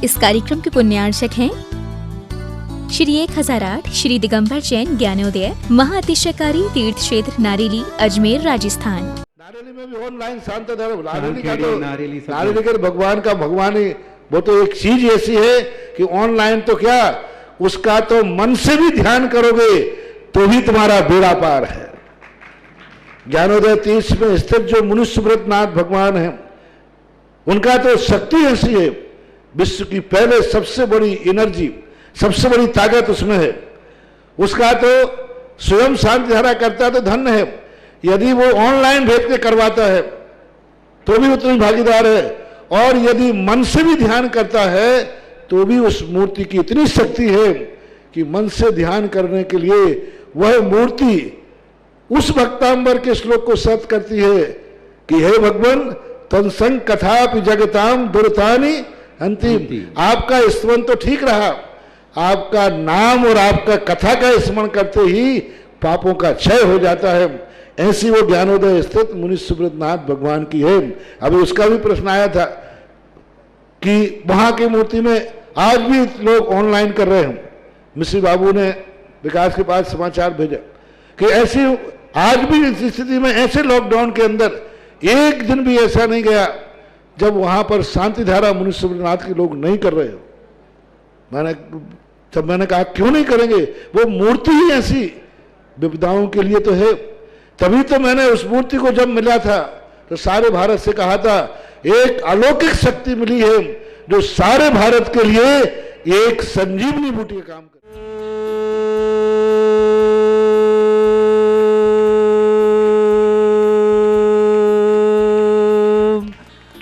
इस कार्यक्रम के पुण्यार्चक हैं श्री 1008 श्री दिगंबर जैन ज्ञानोदय महाअतिशयकारी तीर्थ क्षेत्र नारेली अजमेर राजस्थान। नारेली में भी ऑनलाइन शांत धर्म नारेली का भगवान का भगवान ही वो तो एक चीज ऐसी है कि ऑनलाइन तो क्या उसका तो मन से भी ध्यान करोगे तो भी तुम्हारा बेड़ा पार है। ज्ञानोदय तीर्थ में स्थित जो मुनि सुब्रतनाथ भगवान है उनका तो शक्ति ऐसी है, विश्व की पहले सबसे बड़ी एनर्जी सबसे बड़ी ताकत उसमें है। उसका तो स्वयं शांति धारा करता तो धन्य है, यदि वो ऑनलाइन भेज के करवाता है तो भी उतनी भागीदार है, और यदि मन से भी ध्यान करता है तो भी उस मूर्ति की इतनी शक्ति है कि मन से ध्यान करने के लिए वह मूर्ति उस भक्तांबर के श्लोक को सत्य करती है कि हे भगवान तत्संग कथापि जगताम दुर्तानि अंतिम। आपका स्मरण तो ठीक रहा, आपका नाम और आपका कथा का स्मरण करते ही पापों का क्षय हो जाता है। ऐसी वो ज्ञानोदय स्थित मुनि सुब्रतनाथ भगवान की है। अभी उसका भी प्रश्न आया था कि वहां की मूर्ति में आज भी लोग ऑनलाइन कर रहे हैं। मिश्री बाबू ने विकास के पास समाचार भेजा कि ऐसी आज भी इस स्थिति में ऐसे लॉकडाउन के अंदर एक दिन भी ऐसा नहीं गया जब वहां पर शांति धारा मुनि सुब्रतनाथ के लोग नहीं कर रहे हो। मैंने कहा क्यों नहीं करेंगे, वो मूर्ति ही ऐसी विपदाओं के लिए तो है। तभी तो मैंने उस मूर्ति को जब मिला था तो सारे भारत से कहा था एक अलौकिक शक्ति मिली है जो सारे भारत के लिए एक संजीवनी बूटी का काम करे।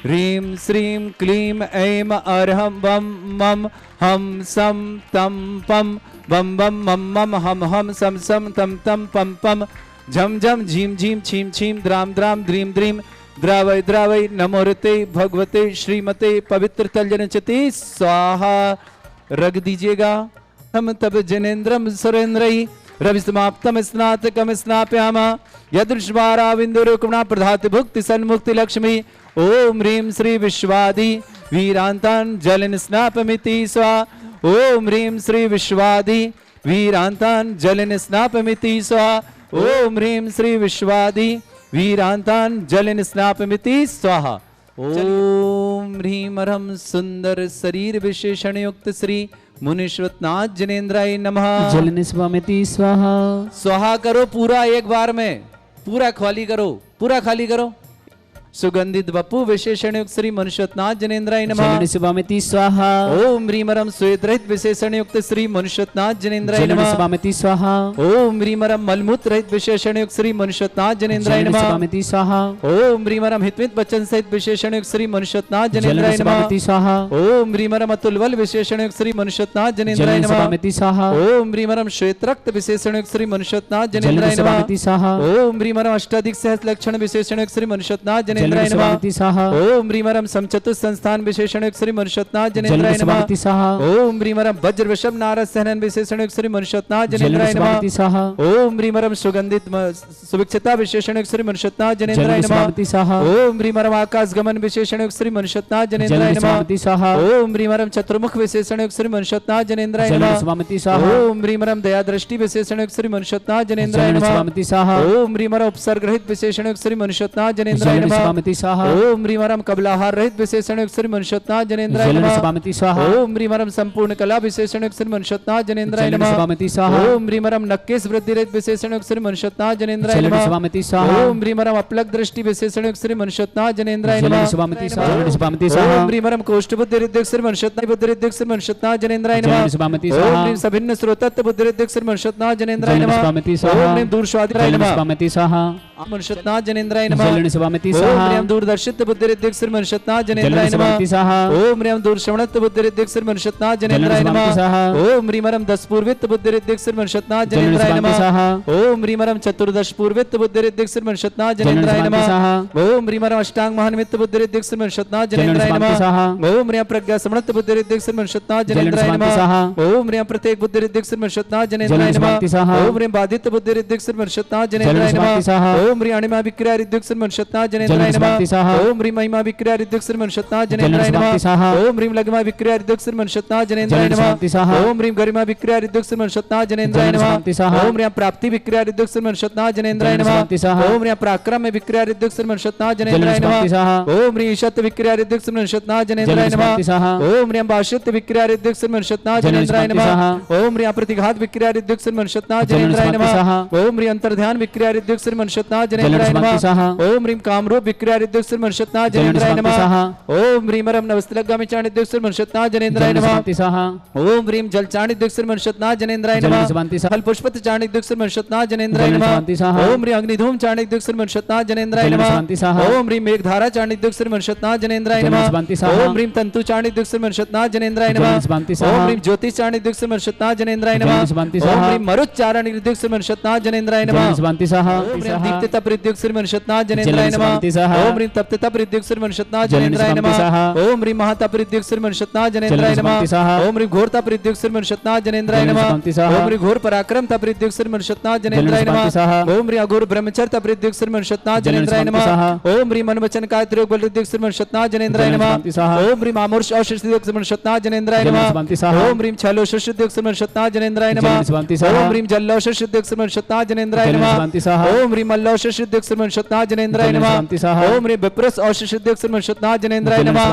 ह्रीं श्रीं क्लीं ऐं अर्हं वं मं हम सम तम पम बम बम मम मम हम हम सम सम तम तम पम पम झम झम झीम झीम छीम छीम द्राम द्राम द्रीम द्रीम द्रावय द्रावय नमोरते भगवते श्रीमते पवित्र तलजनचते स्वाहा। रख दीजिएगा। हम तब जनेन्द्रम सुरेन्द्रई रवि समाप्तम स्नातकम स्नाप्यामा यदृश्वाराविंदु रुक्मणा प्रधाति भुक्ति सन्मुक्ति लक्ष्मी। ओम ह्रीं श्री विश्वादि वीरांतान जलन स्नापमिति स्वा। ओम ह्रीं श्री विश्वादि वीरांतान जलन स्नापमिति स्वा। ओम ह्रीं श्री विश्वादि वीरांतान जलन स्नापमिति स्वाहा। ओम ह्रीं अर्हं सुंदर शरीर विशेषण युक्त श्री मुनीश्वरनाथ जनेन्द्राय नमः। जलन स्वामिति स्वाहा। स्वाहा करो पूरा एक बार में, पूरा खाली करो, पूरा खाली करो। सुगंधित बपू विशेषण युक्त श्री मनुष्यनाथ जनेन्द्राय नमः। स्वामिति स्वाहा। ओम ह्रीं अर्हं श्वेत रहित विशेषण युक्त श्री मनुष्यनाथ जनेन्द्राय नमः। स्वामिति स्वाहा। ओम ह्रीं अर्हं मलमूत्र रहित विशेषण युक्त श्री मनुष्यनाथ जनेन्द्राय नमः। स्वामिति स्वाहा। ओम ह्रीं अर्हं हितमित वचन सहित विशेषण युक्त श्री मनुष्यनाथ जनेन्द्राय नमः। स्वाहा। ओम ह्रीं अर्हं अतुल बल विशेषण युक्त श्री मनुष्यनाथ जनेन्द्राय नमः। स्वाहा। ओम ह्रीं अर्हं श्वेत रक्त विशेषण युक्त श्री मनुष्यनाथ जनेन्द्राय नमः। स्वाहा। ओम ह्रीं अर्हं अष्टाधिक सहस्र लक्षण विशेषण युक्त श्री मनुष्यनाथ जनेन्द्राय नमः। ओम ह्रीं अर्हं समचतुर संस्थान विशेषण युक्त श्री मनुष्यनाथ जनेन्द्राय नमः। ओम ह्रीं अर्हं वज्र वृषभ नारद सहनन विशेषण युक्त श्री मनुष्यनाथ जनेन्द्राय नमः। ओम ह्रीं अर्हं सुगंधित सुभिक्षता विशेषण युक्त श्री मनुष्यनाथ जनेन्द्राय नमः। ओम ह्रीं अर्हं आकाश गमन विशेषण युक्त श्री मनुष्यनाथ जनेन्द्राय नमः। ओम ह्रीं अर्हं चतुर्मुख विशेषण युक्त श्री मनुष्यनाथ जनेन्द्राय नमः। ओम ह्रीं अर्हं दया दृष्टि विशेषण युक्त श्री मनुष्यनाथ जनेन्द्राय नमः। ओम ह्रीं अर्हं उपसर्ग रहित विशेषण युक्त श्री मनुष्यनाथ जनेन्द्राय नमः। ओम ह्रीं अर्हं कबलाहार रहित विशेषण युक्त श्री मनुष्यनाथ जनेन्द्राय नमः। ओम ह्रीं अर्हं संपूर्ण कला विशेषण युक्त श्री मनुष्यनाथ जनेन्द्राय नमः। ओम ह्रीं अर्हं नक्केश वृद्धि रहित विशेषण युक्त श्री मनुष्यनाथ जनेन्द्राय नमः। ओम ह्रीं अर्हं अपलक दृष्टि विशेषण युक्त श्री मनुष्यनाथ जनेन्द्राय नमः। ओम ह्रीं अर्हं कोष्ठ बुद्धि रिद्धिक श्री मनुष्यनाथ बुद्धि रिद्धिक श्री मनुष्यनाथ जनेन्द्राय नमः। ओम ह्रीं सभिन्न स्रोतत्व बुद्धि रिद्धिक श्री मनुष्यनाथ जनेन्द्राय नमः। ओम ह्रीं दूरस्वादिराय नमः मनुष्यनाथ जनेन्द्राय नमः। ओम ह्रीं दूरदर्शित बुद्धि रिद्धिक श्री मनुष्यनाथ जनेन्द्राय नमः। ओम ह्रीं दूरश्रवणत बुद्धि रिद्धिक श्री मनुष्यनाथ जनेन्द्राय नमः। ओम ह्रीं अर्हं 10 पूर्वित बुद्धि रिद्धिक श्री मनुष्यनाथ जनेन्द्राय नमः। ओम ह्रीं अर्हं चतुर्दश पूर्वित बुद्धि रिद्धिक श्री मनुष्यनाथ जनेन्द्राय नमः। ओम ह्रीं अर्हं अष्टांग महान्वित बुद्धि रिद्धिक श्री मनुष्यनाथ जनेन्द्राय नमः। ओम ह्रीं प्रज्ञा समृत बुद्धि रिद्धिक श्री मनुष्यनाथ जनेन्द्राय नमः। ओम ह्रीं प्रत्येक बुद्धि रिद्धिक श्री मनुष्यनाथ जनेन्द्राय नमः। ओम ह्रीं बाधित बुद्धि रिद्धिक श्री मनुष्यनाथ जनेन्द्राय नमः। ओम ह्रीं अणिमा विक्रिया रिद्धिक श्री मनुष्यनाथ जनेन्द्राय जनेन्द्राय नमः शांति सहा ओम ह्रीं महिमा विक्रिया ऋद्धिक श्री मनुष्यत्ना जनेन्द्राय नमः ओम ह्रीं लघिमा विक्रिया ऋद्धिक श्री मनुष्यत्ना जनेन्द्राय नमः ओम ह्रीं गरिमा विक्रिया ऋद्धिक श्री मनुष्यत्ना जनेन्द्राय नमः ओम ह्रीं प्राप्ति विक्रिया ऋद्धिक श्री मनुष्यत्ना जनेन्द्राय नमः ओम ह्रीं पराक्रम विक्रिया ऋद्धिक श्री मनुष्यत्ना जनेन्द्राय नमः ओम ह्रीं ईशत विक्रिया ऋद्धिक श्री मनुष्यत्ना जनेन्द्राय नमः ओम ह्रीं भाष्यत विक्रिया ऋद्धिक श्री मनुष्यत्ना जनेन्द्राय नमः ओम ह्रीं प्रतिघात विक्रिया ऋद्धिक श्री मनुष्यत्ना जनेन्द्राय नमः ओम ह्रीं अंतर्ध्यान विक्रिया ऋद्धिक श्री मनुष्यत्ना जनेन्द्राय नमः ओम ह्रीं कामरूप विक्रिया ऋद्धिक श्री मनुष्यत्ना जनेन्द्राय नमः ओम ह्रीं मरम नवस्तलगामि चाणि ऋद्धिक श्री मनुष्यत्ना जनेन्द्राय नमः ओम ह्रीं जल चाणि ऋद्धिक श्री मनुष्यत्ना जनेन्द्राय नमः फल पुष्पत चाणि ऋद्धिक श्री मनुष्यत्ना जनेन्द्राय नमः ओम ह्रीं अग्निधूम चाणि ऋद्धिक श्री मनुष्यत्ना जनेन्द्राय नमः ओम ह्रीं मेघधारा चाणि ऋद्धिक श्री मनुष्यत्ना जनेन्द्राय नमः ओम ह्रीं तंतु चाणि ऋद्धिक श्री मनुष्यत्ना जनेन्द्राय नमः ओम ह्रीं ज्योतिष चाणि ऋद्धिक श्री मनुष्यत्ना जनेन्द्राय नमः ओम ह्रीं मरुच्चारण ऋद्धिक श्री मनुष्यत्ना जनेन्द्राय नमः ओम ह्रीं दीप्त तप ऋद्धिक श्री मनुष्यत्ना जनेन्द्राय नमः ओम ह्रीं तप्त तप ऋद्धिक श्री मनुष्यत्ना जनेन्द्राय नमः ओम ह्रीं महातप ऋद्धिक श्री मनुष्यत्ना जनेन्द्राय नमः ओम ह्रीं घोर तप ऋद्धिक श्री मनुष्यत्ना जनेन्द्राय नमः ओम ह्रीं घोर पराक्रम तप ऋद्धिक श्री मनुष्यत्ना जनेन्द्राय नमः ओम ह्रीं अघोर ब्रह्मचर्य तप ऋद्धिक श्री मनुष्यत्ना जनेन्द्राय नमः ओम ह्रीं मन वचन काय योग बल ऋद्धिक श्री मनुष्यत्ना जनेन्द्राय नमः ओम ह्रीं आमोर्ष औषध ऋद्धिक श्री मनुष्यत्ना जनेन्द्राय नमः ओम ह्रीं छलोष ऋद्धिक श्री मनुष्यत्ना जनेन्द्राय नमः ओम ह्रीं जल्लोष ऋद्धिक श्री मनुष्यत्ना जनेन्द्राय नमः ओम ह्रीं मल्लोष ऋद्धिक श्री मनुष्यत्ना जनेन्द्राय नमः ओम ह्रीं विप्रस औषध ऋद्धिक श्री मनुष्यत्ना जनेन्द्राय नमः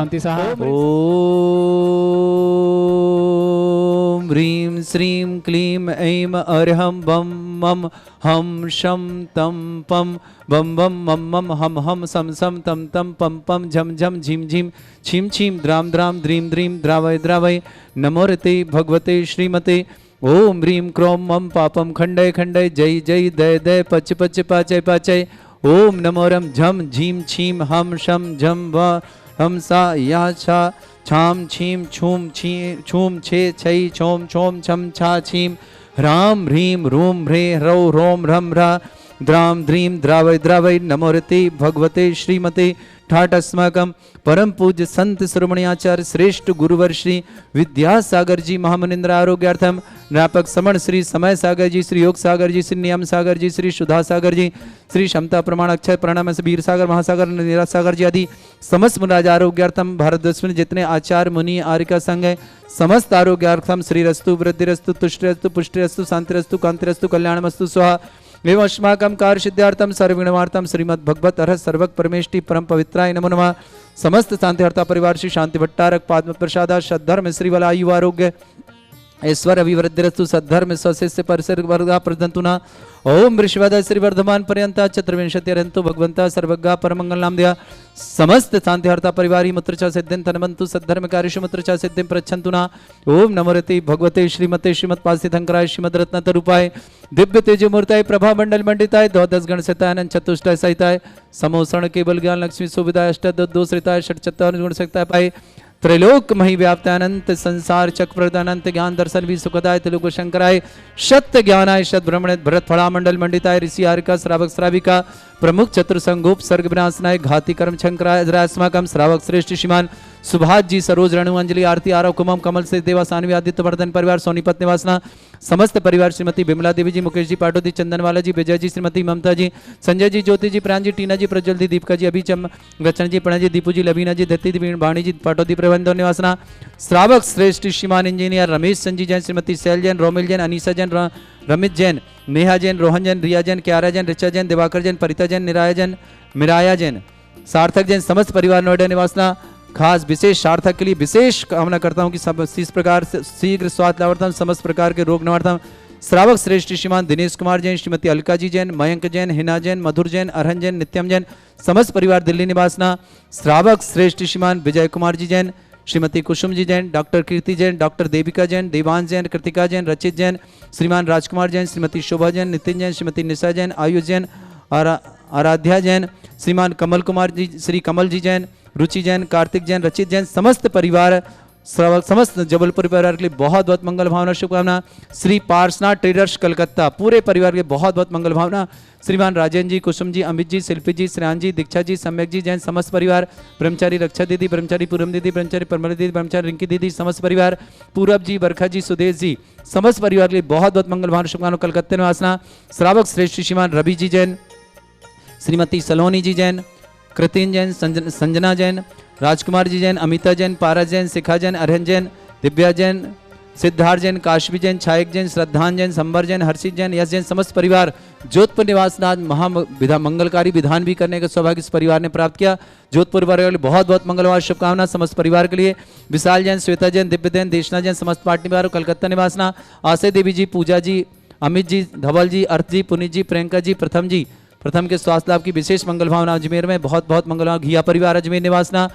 ओम ह्रीं श्रीं क्लीं ऐं अर्हं बम मम हम शम तम पम बम बम मम मम हम हम सम सम तम तम पम पम झम झम झिम झिम छिम छिम द्राम द्राम द्रीम द्रीम द्रावय द्रावय नमोरते भगवते श्रीमते ओम ह्रीं क्रोम मम पापम खंडय खंडय जय जय दय दय पच पच पाचय पाचय ओम नमोरम झम झीम छीम हम शम झम व हम सा या छा छाम छीम छूम छी छूम छे छई छोम छोम छम छा छीम ह्राम ह्रीं रूम ह्रे ह्रौ रोम रम ह्रा द्राम द्रीम द्रावय द्रावय नमोरते भगवते श्रीमते ठाट अस्माकं परम पूज्य संत शिरोमणियाचार्य श्रेष्ठ गुरुवर श्री विद्यासागर जी महामनिंद्र आरोग्यार्थम ज्ञापक समण श्री समय सागर जी, श्री योग सागर जी, श्री नियम सागर जी, श्री सुधा सागर जी, श्री क्षमता प्रमाण अक्षय प्रणाम वीर सागर महासागर निराज सागर जी आदि समस्त मुराज आरोग्यार्थम भारतवर्ष में जितने आचार्य मुनि आर्यका संघ है समस्त आरोग्यार्थम श्रीरस्तु वृद्धिरस्तु तुष्टिरस्तु पुष्टिरस्तु शांतिरस्तु कांतिरस्तु कल्याणमस्तु स्वाहा एवं अस्माकं कार्य सिद्धार्थम सर्वगुणवार्थम श्रीमद् भगवत अर्हत सर्वक परमेष्टि परम पवित्राय नमो नमः। समस्त शांतिहर्ता परिवार श्री शांति भट्टारक पाद्म प्रसाद सद्धर्म श्रीवल आयु आरोग्य ऐश्वर्य अभिवृद्धिरस्तु सद्धर्म स्वशिष्य परिसर वर्गा प्रदंतुना ओम वृषभद श्री वर्धमान पर्यंत चतुर्विंशति अरंतु भगवंता सर्वज्ञा परमंगल नाम दिया समस्त शांतिहर्ता परिवारी मुत्रचा सिद्धिं तनवंतु सद्धर्म कार्यशु मुत्रचा सिद्धिं प्रच्छन्तुना ओम नमोरते भगवते श्रीमते श्रीमत्पासितंकराय श्रीमद रत्न तरूपाय दिव्य तेज मूर्ताय प्रभा मंडल मंडिताय द्वादश गण सहितानंद चतुष्टय सहिताय समोसरण केवल ज्ञान लक्ष्मी सुविधाय अष्टदोषिताय षट्चत्वार गुण सहिताय पाए त्रैलोक मही व्याप्तानंत संसार चक्रप्रदानंत ज्ञान दर्शन भी सुखदाय त्रिलोक शंकराय सत्य ज्ञानाय सद ब्रह्मण भरत फला मंडल मंडिताय ऋषि आर्यका श्रावक श्राविका प्रमुख चतुर्संगोप सर्ग विनाशनाय घाती कर्म शंकराय अस्माकं श्रावक श्रेष्ठ श्रीमान सुभाष जी सरोज रणु अंजलि आरती आरव कुमम कमल से देवा सानवी आदित्य वर्धन परिवार सोनीपत निवासना समस्त परिवार श्रीमती बिमला देवी जी मुकेश जी पाटोदी चंदनवाला जी विजय जी श्रीमती ममता जी संजय जी ज्योति जी प्राण जी टीना जी प्रज्वल जी दीपिका जी अभिचम गचन जी प्रणय जी दीपू जी लवीना जी दत्ती जी वाणी जी पाटोदी प्रबंधन निवासना श्रावक श्रेष्ठ श्रीमान इंजीनियर रमेश संजी जैन श्रीमती शैल जैन रोमिल जैन अनीसा जैन रमित जैन नेहा जैन रोहन जैन रिया जैन क्यारा जैन ऋचा जैन दिवाकर जैन परिता जैन निराया जैन मिराया जैन सार्थक जैन समस्त परिवार नोएडा निवासना खास विशेष सार्थक के लिए विशेष कामना करता हूं कि सब इस प्रकार से शीघ्र स्वास्थ्य लाभार्थम समस्त प्रकार के रोग निवार्थम श्रावक श्रेष्ठ श्रीमान दिनेश कुमार जैन श्रीमती अलका जी जैन मयंक जैन हिना जैन मधुर जैन अरहन जैन नित्यम जैन समस्त परिवार दिल्ली निवासना श्रावक श्रेष्ठ श्रीमान विजय कुमार जी जैन श्रीमती कुसुम जी जैन डॉक्टर कीर्ति जैन डॉक्टर देविका जैन देवांश जैन कृतिका जैन रचित जैन श्रीमान राजकुमार जैन श्रीमती शोभा जैन नितिन जैन श्रीमती निशा जैन आयुष जैन आराध्या जैन श्रीमान कमल कुमार जी श्री कमल जी जैन रुचि जैन कार्तिक जैन रचित जैन समस्त परिवार समस्त जबलपुर परिवार के लिए बहुत बहुत मंगल भावना शुभकामना। श्री पार्सना ट्रेडर्स कलकत्ता पूरे परिवार के बहुत बहुत मंगल भावना। श्रीमान राजेंद्र जी कुसुम जी अमित जी शिल्पी जी श्रेयान जी दीक्षा जी सम्यक जी जैन समस्त परिवार ब्रह्मचारी रक्षा दीदी ब्रह्मचारी पूरम दीदी ब्रह्मचारी परमल दीदी ब्रह्मचारी रिंकी दीदी समस्त परिवार पूरब जी बरखा जी सुदेश जी समस्त परिवार के लिए बहुत बहुत मंगल भावना शुभकामना। कलकत्ते में आसना श्रावक श्रेष्ठ श्रीमान रवि जी जैन श्रीमती सलोनी जी जैन कृतिन जैन, संजना जैन, राजकुमार जी जैन, अमिता जैन, पारा जैन, शिखा जैन, अरहन जैन, दिव्या जैन, सिद्धार्थ जैन, काशवी जैन, छायक जैन, श्रद्धान जैन, संबर जैन, हर्षित जैन, यश जैन, समस्त परिवार जोधपुर निवास आज मंगलकारी विधान भी करने का सौभाग्य इस परिवार ने प्राप्त किया। जोधपुर परिवार के लिए बहुत बहुत मंगलवार शुभकामना समस्त परिवार के लिए। विशाल जैन, श्वेता जैन, दिव्य जैन, देशना जैन, समस्त पार्टी परिवार, कलकत्ता निवासना, आशय देवी जी, पूजा जी, अमित जी, धवल जी, अर्थ जी, पुनीत जी, प्रियंका जी, प्रथम के स्वास्थ्य लाभ की विशेष मंगल भावना अजमेर में बहुत बहुत मंगल। घिया परिवार अजमेर निवासना,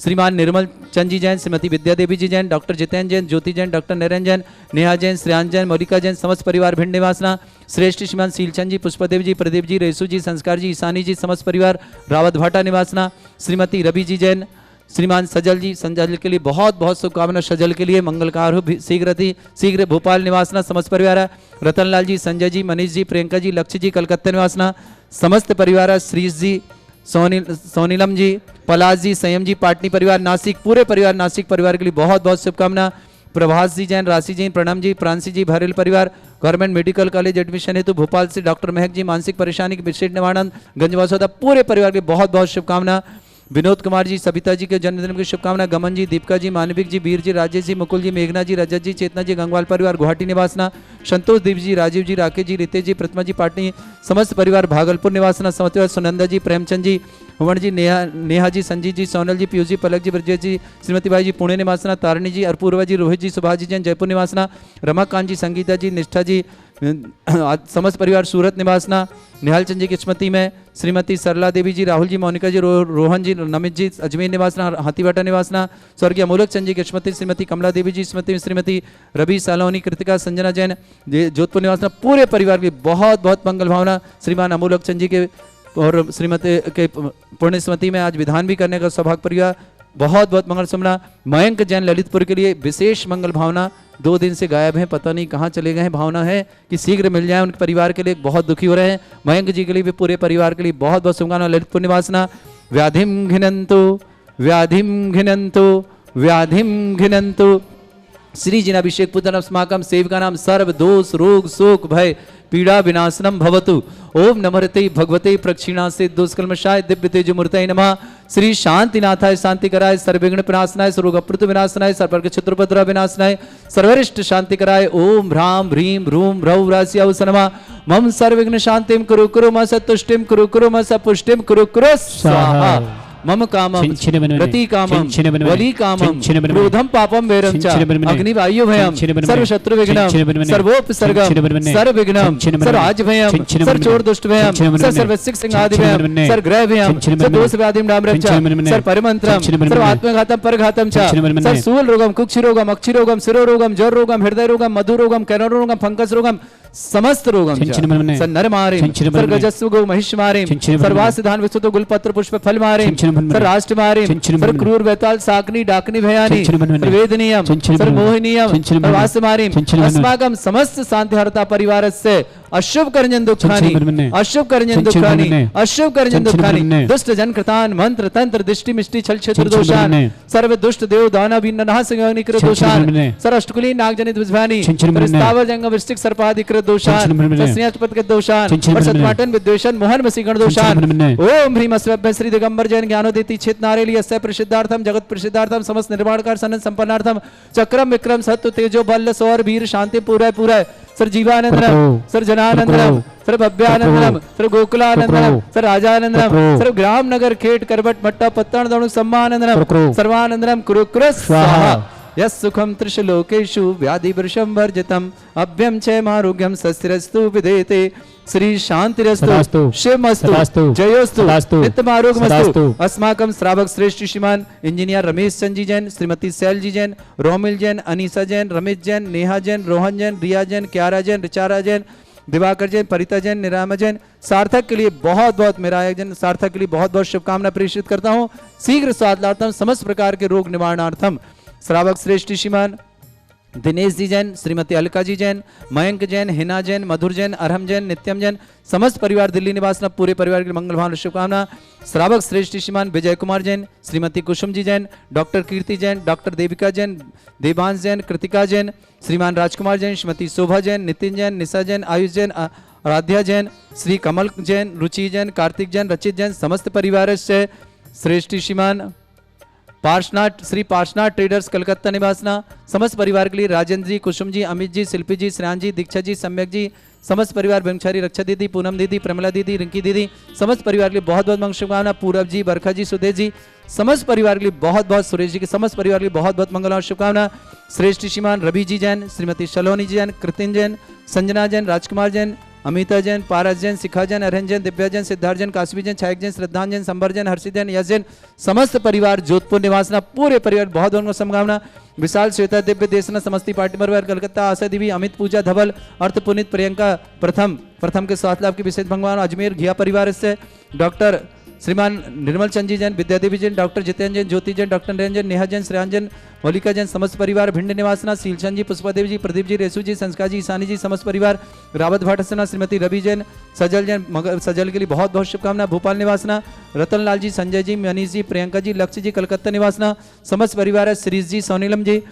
श्रीमान निर्मल चंद जी जैन, श्रीमती विद्या देवी जी जैन, डॉक्टर जितेंद्र जैन, ज्योति जैन, डॉक्टर नरेंद्र जैन, नेहा जैन, श्रेयांश जैन, मौलिका जैन, समस्त परिवार भिंड निवासना, श्रेष्ठ श्रीमान सीलचंद जी, पुष्पदेव जी, प्रदीप जी, रेसु जी, संस्कार जी, ईशानी जी, समस्त परिवार रावत भाटा निवासना, श्रीमती रवि जी जैन, श्रीमान सजल जी, संजल के लिए बहुत बहुत शुभकामना, सजल के लिए मंगलकार हो शीघ्र भोपाल निवासना समस्त परिवार, रतनलाल जी, संजय जी, मनीष जी, प्रियंका जी, लक्ष्य जी, कलकत्ता निवासना समस्त परिवार, श्रीश जी, सोनीलम जी, पलाश जी, संयम जी, पाटनी परिवार नासिक, पूरे परिवार नासिक परिवार के लिए बहुत बहुत शुभकामना। प्रभास जी जैन, राशि जी, प्रणम जी, प्रांसी जी, भरेल परिवार, गवर्नमेंट मेडिकल कॉलेज एडमिशन हेतु भोपाल से डॉक्टर महक जी, मानसिक परेशानी के विशेष निवारण गंजवासोदा, पूरे परिवार के बहुत बहुत शुभकामना। विनोद कुमार जी, सविता जी के जन्मदिन की शुभकामना। गमन जी, दीपिका जी, मानविक जी, वीर जी, राजेश जी, मुकुल जी, मेघना जी, रजत जी, चेतना जी, गंगवाल परिवार गुवाहाटी निवासना, संतोष देव जी, राजीव जी, राकेश जी, रितेश जी, प्रतिमा जी, पाटनी समस्त परिवार भागलपुर निवासना समस्त परिवार, सुनंदा जी, प्रेमचंद जी, हुमन जी, नेहा जी, संजीत जी, सोनल जी, पीयूष जी, पलक जी, ब्रजेश जी, श्रीमती बाई जी, पुणे निवासना, तारिणी जी, अपूर्वा जी, रोहित जी, सुभाष जी जैन, जयपुर निवासना, रमाकांत जी, संगीता जी, निष्ठा जी, समस्त परिवार सूरत निवासना, निहाल चंद जी की स्मृति में श्रीमती सरला देवी जी, राहुल जी, मोनिका जी, रोहन जी, नमित जी, अजमेर निवासना, हाथीवाटा निवासना, स्वर्गीय अमोलक चंद जी की स्मृति, श्रीमती कमला देवी जी स्मृति में श्रीमती रवि सालोनी, कृतिका, संजना जैन, जोधपुर निवासना, पूरे परिवार की बहुत बहुत मंगल भावना। श्रीमान अमोलक चंद जी के और श्रीमती के पुण्य स्मृति में आज विधान भी करने का सौभाग्य परिवार, बहुत बहुत मंगल सुमना। मयंक जैन ललितपुर के लिए विशेष मंगल भावना, 2 दिन से गायब हैं, पता नहीं कहाँ चले गए हैं, भावना है कि शीघ्र मिल जाए, उनके परिवार के लिए बहुत दुखी हो रहे हैं। मयंक जी के लिए भी पूरे परिवार के लिए बहुत बहुत शुभकामना। ललितपुर निवासना, व्याधिम घिनंतु व्याधिम घिनंतु व्याधिम घिनंतु श्री जिनाभिषेक पुत्र अस्माकं सेविका नाम सर्व दोष रोग शोक भय पीड़ा विनाशनम भवतु। ओम नमरते भगवते प्रक्षिणासे दुष्कल्मषाय दिव्य तेज मूर्तये नमः। श्री शांतिनाथाय शांतिकराय सर्वविघ्न विनाशनाय सर्वरोगप्रत विनाशनाय सर्ववर्ग क्षत्रुपद्रव विनाशनाय सर्वरिष्ट शांतिकराय ओम ह्रां ह्रीं ह्रूं ह्रौं रास्याव नमः। मम सर्वविघ्न शांतिं कुरु कुरु म सत्तुष्टिं कुरु कुरु म सपुष्टिं कुरु कुरु स्वाहा। मम कामं रति कामं वली कामं क्रोधं पापं वैरं च अग्निवायु भयं सर्व शत्रु विघ्नं सर्वोपसर्गं सर्व विघ्नं सर्वाज भयं सर्व चोर दुष्ट भयं सर्व सिंह आदि भयं सर्व ग्रह भयं सर्व दोष व्याधिं डाम्रं च सर्व परमंत्रं सर्व आत्मघातं परघातं च सर्व सूल रोगं कुक्षि रोगं अक्षि रोगं शिरो रोगं जर रोगं हृदय रोगं मधु रोगं कैंसर रोगं फंगस रोगं समस्त रोगं च नर मारे सर्व गजस्व गो महिष मारे सर्वासिधान विस्तुत गुलपत्र पुष्प फल मारे सर्व राष्ट्र मारे सर्व क्रूर वैताल साकनी डाकनी भयानी वेदनीयम सर्व मोहिनीयम सर्वास मारे अस्माकं समस्त शांतिहरता परिवारस्य अशुभ कर्जन दुखानि अशुभ कर्जन दुखानि अशुभ कर्जन दुखानि दुष्ट जन कृतान मंत्र तंत्र दृष्टि मिष्टि छल क्षेत्र दोषान सर्व दुष्ट देव दानव विनाश अग्नि कृत दोषान सर्व अष्टकुली नाग जनित विज्ञानी स्थावर जंग वृश्चिक सर्पादि कृत दोषान स्नेहपद के दोषान और सत्पाटन विद्वेषण मोहन वसीकरण दोषान। ओम ह्रीम अस्वभ्य श्री दिगंबर जैन ज्ञानोदेति क्षेत्र नारेली अस्य प्रसिद्धार्थम जगत प्रसिद्धार्थम समस्त निर्माणकार सनन संपन्नार्थम चक्रम विक्रम सत्व तेजो बल सौर वीर शांति पूरा पूरा सर जीवानंदनम सर जनानंदनम सर भव्यानंदनम सर गोकुलानंदनम सर राजानंदनम सर ग्राम नगर खेट करबट मट्टा पत्तन दणु सम्मानंदनम सर्वानंदनम कुरु कुरु स्वाहा। यस् सुखम त्रिशलोकेषु व्याधि वृषम वर्जितम अभ्यम क्षेमारोग्यम सस्तिरस्तु विदेते श्री शांतिरस्तु शिवमस्तु जयोस्तु नित्यमारोग्यमस्तु। अस्माकं श्रावक श्रेष्ठ श्रीमान इंजीनियर रमेश चंद जी जैन श्रीमती सैल जी जैन रोमिल जैन अनीसा जैन रमेश जैन नेहा जैन रोहन जैन रिया जैन क्यारा जैन रिचारा जैन दिवाकर जैन परिता जैन निरामा जैन सार्थक के लिए बहुत बहुत मेरा जैन सार्थक के लिए बहुत बहुत शुभकामना प्रेषित करता हूँ। शीघ्र स्वास्थ्यार्थम समस्त प्रकार के रोग निवारणार्थम श्रावक श्रेष्ठ श्रीमान दिनेश जी जैन श्रीमती अलका जी जैन मयंक जैन हिना जैन मधुर जैन अरहम जैन नित्यम जैन समस्त परिवार दिल्ली निवासना पूरे परिवार के मंगल भावना शुभकामना। श्रावक श्रेष्ठ श्रीमान विजय कुमार जैन श्रीमती कुसुम जी जैन डॉक्टर कीर्ति जैन डॉक्टर देविका जैन देवांश जैन कृतिका जैन श्रीमान राजकुमार जैन श्रीमती शोभा जैन नितिन जैन निशा जैन आयुष जैन आराध्या जैन श्री कमल जैन रुचि जैन कार्तिक जैन रचित जैन समस्त परिवार से श्रेष्ठी श्रीमान पार्शनाथ श्री पार्शनाथ ट्रेडर्स कलकत्ता निवासना समस्त परिवार के लिए राजेंद्र जी, कुसुम जी, अमित जी, शिल्पी जी, श्रेयान जी, दीक्षा जी, सम्यक जी, समस्त परिवार ब्रह्मचारी, रक्षा दीदी, पूनम दीदी, प्रमिला दीदी, रिंकी दीदी, समस्त परिवार के लिए बहुत बहुत मंगल शुभकामना। पूरब जी, बरखा जी, सुदेश जी, समस्त परिवार के लिए बहुत बहुत, सुरेश जी के समस्त परिवार के लिए बहुत बहुत मंगल और शुभकामना। श्रेष्ठ श्रीमान रवि जी जैन, श्रीमती शलोनी जी जैन, कृतिन जैन, संजना जैन, राजकुमार जैन, अमिता जैन, पारस जैन, शिखा जैन, अरहन जैन, दिव्या जैन, सिद्धार्थ जैन, काश्मी जैन, छायक जैन, श्रद्धान जैन, संबर जैन, हर्षित जैन, यश जैन, समस्त परिवार जोधपुर निवासना पूरे परिवार बहुत बहुत शुभकामना। विशाल, श्वेता, दिव्य, देशना, समस्ती पार्टी परिवार कलकत्ता, आशा देवी, अमित, पूजा, धवल, अर्थ, पुनित, प्रियंका, प्रथम के स्वास्थ्य लाभ की विशेष भगवान, अजमेर घिया परिवार से डॉक्टर श्रीमान निर्मल चंद जी जैन, विद्या देवी जैन, डॉक्टर जितेंद्र जैन, ज्योति जैन, डॉक्टर निरंजन, नेहा जैन, श्रेयान जैन, मौलिका जैन, समस्त परिवार भिंड निवासना, सीलचंद जी, पुष्पा देवी जी, प्रदीप जी, रेसू जी, संस्कार जी, ईशानी जी, समस्त परिवार रावत भाटसना, श्रीमती रवि जैन, सजल जैन, सजल के लिए बहुत बहुत शुभकामना। भोपाल निवासना रतन लाल जी, संजय जी, मनीष जी, प्रियंका जी, लक्ष्य जी, कलकत्ता निवासना समस्त परिवार है, श्रीज जी, सोनीलम जी,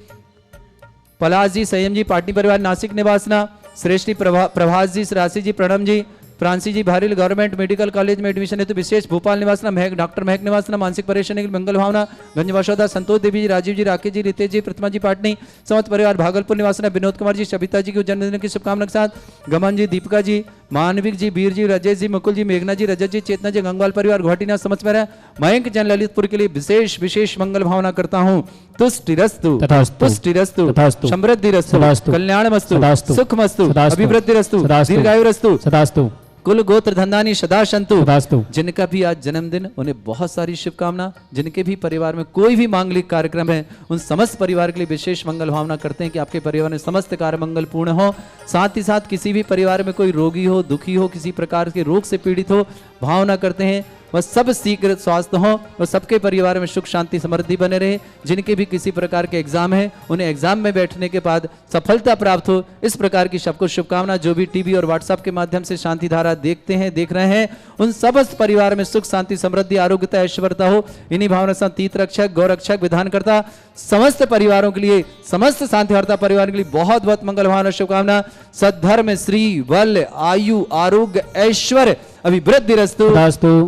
पलाश जी, संयम जी, पाटनी परिवार नासिक निवासना, श्रेष्ठी प्रभास जी, राशि जी, प्रणम जी, फ्रांसी जी, भारिल गवर्नमेंट मेडिकल कॉलेज में एडमिशन हेतु विशेष भोपाल निवासना, महक डॉक्टर महक निवासना, मानसिक परेशानी की मंगल भावना, गंज वशोदा, संतोष देवी जी, राजीव जी, राकेश जी, रितेश जी, प्रतिमा जी, पाटनी समस्त परिवार भागलपुर निवासना, विनोद कुमार जी, सविता जी की जन्मदिन की शुभकामना के साथ गमन जी, दीपिका जी, मानविक जी, वीर जी, राजेश जी, मुकुल जी, मेघना जी, रजत जी, चेतना जी, गंगवाल परिवार गुवाहाटी समझ में रहा मयंक जैन ललितपुर के लिए विशेष विशेष मंगल भावना करता हूँ। तुष्टिरस्तु पुष्टिरस्तु समृद्धिरस्तु कल्याणमस्तु सुखमस्तु अभिवृद्धिरस्तु दीर्घायुरस्तु सदास्तु कुल गोत्र धंधानी सदा संतु। सदास्तु। जिनका भी आज जन्मदिन उन्हें बहुत सारी शुभकामना। जिनके भी परिवार में कोई भी मांगलिक कार्यक्रम है उन समस्त परिवार के लिए विशेष मंगल भावना करते हैं कि आपके परिवार में समस्त कार्य मंगल पूर्ण हो। साथ ही साथ किसी भी परिवार में कोई रोगी हो, दुखी हो, किसी प्रकार के रोग से पीड़ित हो, भावना करते हैं वह सब शीघ्र स्वस्थ हो और सबके परिवार में सुख शांति समृद्धि बने रहे। जिनके भी किसी प्रकार के एग्जाम है उन्हें एग्जाम में बैठने के बाद सफलता प्राप्त हो, इस प्रकार की सबको शुभकामना। जो भी टीवी और व्हाट्सएप के माध्यम से शांति धारा देखते हैं, देख रहे हैं, उन समस्त परिवार में सुख शांति समृद्धि आरोग्यता ऐश्वर्यता हो। इन्हीं भावना से तीर्थ रक्षक गौ रक्षक विधानकर्ता समस्त परिवारों के लिए, समस्त शांति हरता परिवार के लिए बहुत बहुत मंगल भावना शुभकामना। सद्धर्म श्री बल आयु आरोग्य ऐश्वर्य अभिवृद्धिरस्तु।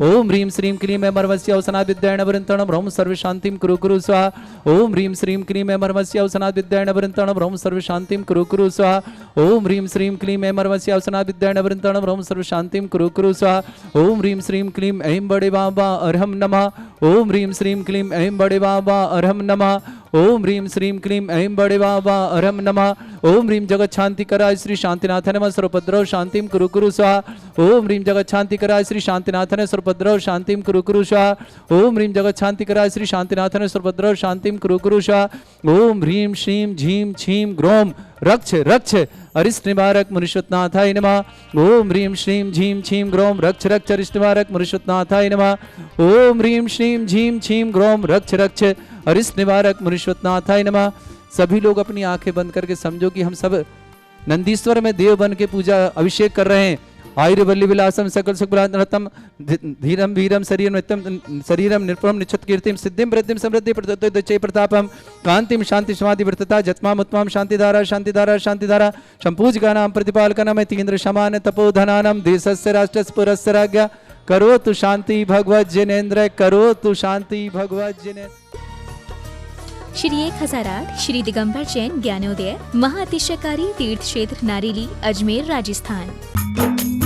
ओम ह्रीं श्रीं क्लीं मर्मस्य औसना विद्यायण वृंतण ब्रह्म सर्व शांतिं कुरु कुरु स्वाहा। ओम ह्रीं श्रीं क्लीं मर्मस्य औसना विद्यायण वृंतण ब्रह्म सर्व शांतिं कुरु कुरु स्वाहा। ओम ह्रीं श्रीं क्लीं मर्मस्य औसना विद्यायण वृंतण ब्रह्म सर्व शांतिं कुरु कुरु स्वाहा। ओम ह्रीं श्रीं क्लीं ऐं बड़े बाबा अरहम नमः। ओम ह्रीं श्रीं क्लीं ऐं बड़े बाबा अरहम नमः। ओम ह्रीं श्रीं क्लीं ऐं बड़े बाबा अरहम नमः। ओम ह्रीं जगत शांति कराय श्री शांतिनाथ नमः सर्वपद्रव शांतिं कुरु कुरु स्वाहा। ओम ह्रीं जगत शांति कराय श्री शांतिनाथ ने सर्वपद्रव शांतिं कुरु कुरु स्वाहा। ओम ह्रीं जगत शांति कराय श्री शांतिनाथ ने सर्वपद्रव शांतिं कुरु कुरु स्वाहा। ओम ह्रीं श्रीं झीं छीं ग्रोम रक्ष रक्ष अरिष्ट निवारक मुनिश्वतनाथाय नमः। ओम ह्रीं श्रीं झीं छीं ग्रोम रक्ष रक्ष अरिष्ट निवारक मुनिश्वतनाथाय नमः। ओम ह्रीं श्रीं झीं छीं ग्रोम रक्ष रक्ष अरिष्ट निवारक मुनिश्वतनाथाय नमः। सभी लोग अपनी आंखें बंद करके समझो कि हम सब नंदीश्वर में देव बन के पूजा अभिषेक कर रहे हैं। आयुर्वल्ली विलासम सकल सुखम धीरम वीरम शरीरम नित्यम शरीरम निर्पम निच्छत कीर्तिम सिद्धिम वृद्धिम समृद्धि प्रतोदय प्रतापम कांतिम शांति समाधि वृत्तता जत्माम उत्तम शांतिधारा शांतिधारा शांतिधारा संपूज गानाम प्रतिपालकनम तीन्द्र शमान तपोधनानम देशस्य राष्ट्रस्य पुरस्य राज्ञा करोतु शांति भगवत जिनेन्द्र करोतु शांति भगवत जिनेन्द्र। श्री 1008 श्री दिगंबर जैन ज्ञानोदय महाअतिशयकारी तीर्थ क्षेत्र नारेली अजमेर राजस्थान।